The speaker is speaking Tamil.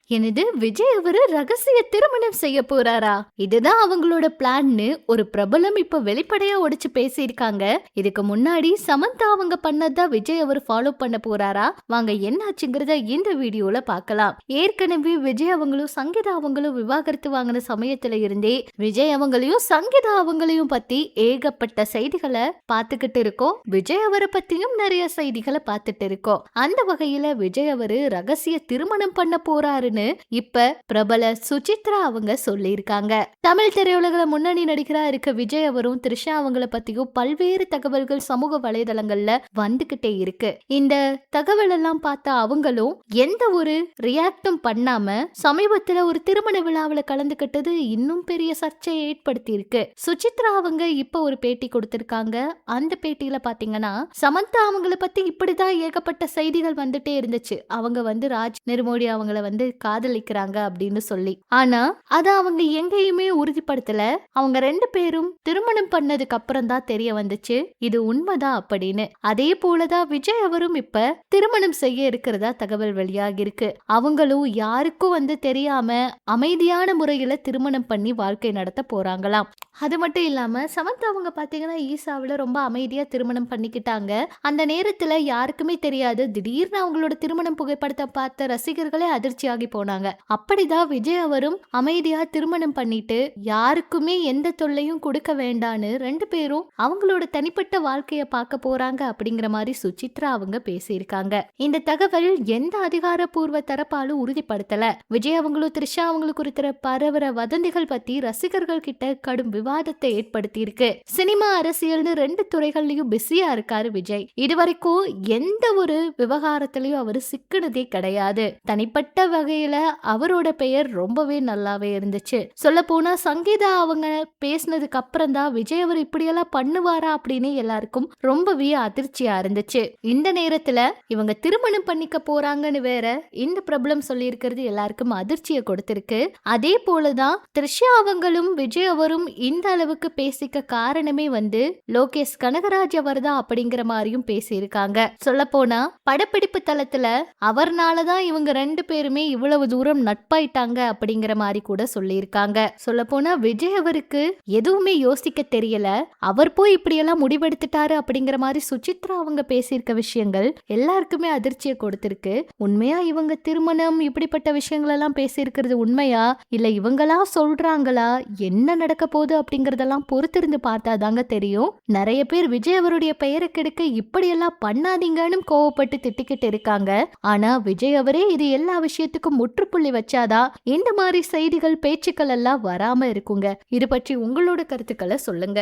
என்னது விஜய் அவரு ரகசிய திருமணம் செய்ய போறாரா? இதுதான் அவங்களோட பிளான்னு ஒரு பிரபலம் இப்ப வெளிப்படையா உடைச்சு பேசியிருக்காங்க. இதுக்கு முன்னாடி சமந்தா அவங்க பண்ணதான் விஜய் அவர் ஃபாலோ பண்ண போறாரா? வாங்க என்னாச்சுங்கிறத இந்த வீடியோல பார்க்கலாம். ஏற்கனவே விஜய் அவங்களும் சங்கீதா அவங்களும் விவாகரத்து வாங்கின சமயத்துல இருந்தே விஜய் அவங்களையும் சங்கீதா அவங்களையும் பத்தி ஏகப்பட்ட செய்திகளை பார்த்துக்கிட்டு இருக்கோம். விஜய் அவரை பத்தியும் நிறைய செய்திகளை பார்த்துட்டு இருக்கோம். அந்த வகையில விஜய் அவரு ரகசிய திருமணம் பண்ண போறாருன்னு இப்ப பிரபல சுசித்ரா அவங்க சொல்லியிருக்காங்க. தமிழ் திரையுலகில முன்னணி நடிகரா இருக்க விஜய் அவரும் த்ரிஷா அவங்கள பத்தியும் பல்வேறு தகவல்கள் சமூக வலைதளங்கள்ல வந்துகிட்டே இருக்கு. இந்த தகவல் எல்லாம் பார்த்த அவங்களும் எந்த ஒரு ரியாக்டும் பண்ணாம சமீபத்துல ஒரு திருமண விழாவில கலந்துகிட்டது இன்னும் பெரிய சர்ச்சையை ஏற்படுத்தி இருக்கு. சுசித்ரா அவங்க இப்ப ஒரு பேட்டி கொடுத்திருக்காங்க. அந்த பேட்டியில பாத்தீங்கன்னா சமந்தா அவங்கள பத்தி இப்படிதான் ஏகப்பட்ட செய்திகள் வந்துட்டே இருந்துச்சு. அவங்க ராஜ் நெருமோடி அவங்கள காதலிக்கிறாங்க அப்படின்னு சொல்லி. ஆனா அத அவங்க எங்கேயுமே உறுதிப்படுத்தல. அவங்க 2 பேரும் திருமணம் பண்ணதுக்கு அப்புறம் தான் தெரிய வந்துச்சு இது உண்மைதான் அப்படின்னு. அதே போலதான் விஜய் அவரும் இப்ப திருமணம் செய்ய இருக்கிறதா தகவல் வெளியாகி இருக்கு. அவங்களும் யாருக்கும் தெரியாம அமைதியான முறையில திருமணம் பண்ணி வாழ்க்கை நடத்த போறாங்களாம். அது மட்டும் இல்லாம சமந்தா அவங்க பாத்தீங்கன்னா ஈசாவில ரொம்ப அமைதியா திருமணம் பண்ணிக்கிட்டாங்க. அந்த நேரத்துல யாருக்குமே தெரியாது. திடீர்னு அவங்களோட திருமணம் புகைப்படத்தை பார்த்த ரசிகர்களே அதிர்ச்சியாகி போனாங்க. அப்படிதான் விஜய் அவரும் அமைதியா திருமணம் பண்ணிட்டு யாருக்குமே எந்த தொல்லையும் கொடுக்க வேண்டான்னு 2 பேரும் அவங்களோட தனிப்பட்ட வாழ்க்கைய பார்க்க போறாங்க அப்படிங்கிற மாதிரி சுசித்ரா அவங்க பேசியிருக்காங்க. இந்த தகவல் எந்த அதிகாரப்பூர்வ தரப்பாலும் உறுதிப்படுத்தல. விஜய் அவங்களும் த்ரிஷா அவங்களுக்கு குறித்த பரவர வதந்திகள் பத்தி ரசிகர்கள் கிட்ட கடும் விவாதத்தை ஏற்படுத்தி இருக்கு. சினிமா அரசியல்னு 2 துறைகள்லயும் பிஸியா இருக்காரு விஜய். இதுவரைக்கும் எந்த ஒரு விவகாரத்திலயும் அவரு சிக்கினதே கிடையாது. தனிப்பட்ட வகையில அவரோட பெயர் ரொம்பவே நல்லாவே இருந்துச்சு. சொல்ல போனா சங்கீதா அவங்க பேசினதுக்கு அப்புறம் தான் விஜய் அவர் இப்படியெல்லாம் பண்ணுவாரா அப்படின்னு எல்லாருக்கும் ரொம்பவே அதிர்ச்சியா இருந்துச்சு. இந்த நேரத்துல இவங்க திருமணம் பண்ணிக்க போறாங்கன்னு வேற இந்த பிரபலம் சொல்லி இருக்கிறது எல்லாருக்கும் அதிர்ச்சியை கொடுத்திருக்கு. அதே போலதான் த்ரிஷா அவங்களும் விஜய் அவரும் இந்த அளவுக்கு பேசிக்க காரணமே லோகேஷ் கனகராஜ் அவர் தான் அப்படிங்கிற மாதிரியும் பேசியிருக்காங்க. சொல்ல போனா படப்பிடிப்பு தளத்துல அவர்னாலதான் இவங்க 2 பேருமே இவ்வளவு தூரம் நட்பாயிட்டாங்க அப்படிங்கிற மாதிரி கூட சொல்லியிருக்காங்க. சொல்ல போனா விஜய் அவருக்கு எதுவுமே யோசிக்க தெரியல. அவர் போய் இப்படி எல்லாம் முடிவெடுத்துட்டாரு அப்படிங்கிற மாதிரி சுசித்ரா அவங்க பேசியிருக்க விஷயங்கள் எல்லாருக்குமே அதிர்ச்சியை கொடுத்திருக்கு. உண்மையா இவங்க திருமணம் இப்படிப்பட்ட விஷயங்கள் எல்லாம் பேசியிருக்கிறது உண்மையா இல்ல இவங்களா சொல்றாங்களா, என்ன நடக்க போகுது அப்படிங்கறதெல்லாம் பொறுத்திருந்து பார்த்தாதாங்க தெரியும். நிறைய பேர் விஜய் அவருடைய பெயரை கெடுக்க இப்படி எல்லாம் பண்ணாதீங்கன்னு கோவப்பட்டு திட்டிக்கிட்டு இருக்காங்க. ஆனா விஜய் அவரே இது எல்லா விஷயத்துக்கும் முற்றுப்புள்ளி வச்சாதான் இந்த மாதிரி செய்திகள் பேச்சுக்கள் எல்லாம் வராம இருக்குங்க. இது பற்றி உங்களோட கருத்துக்களை சொல்லுங்க.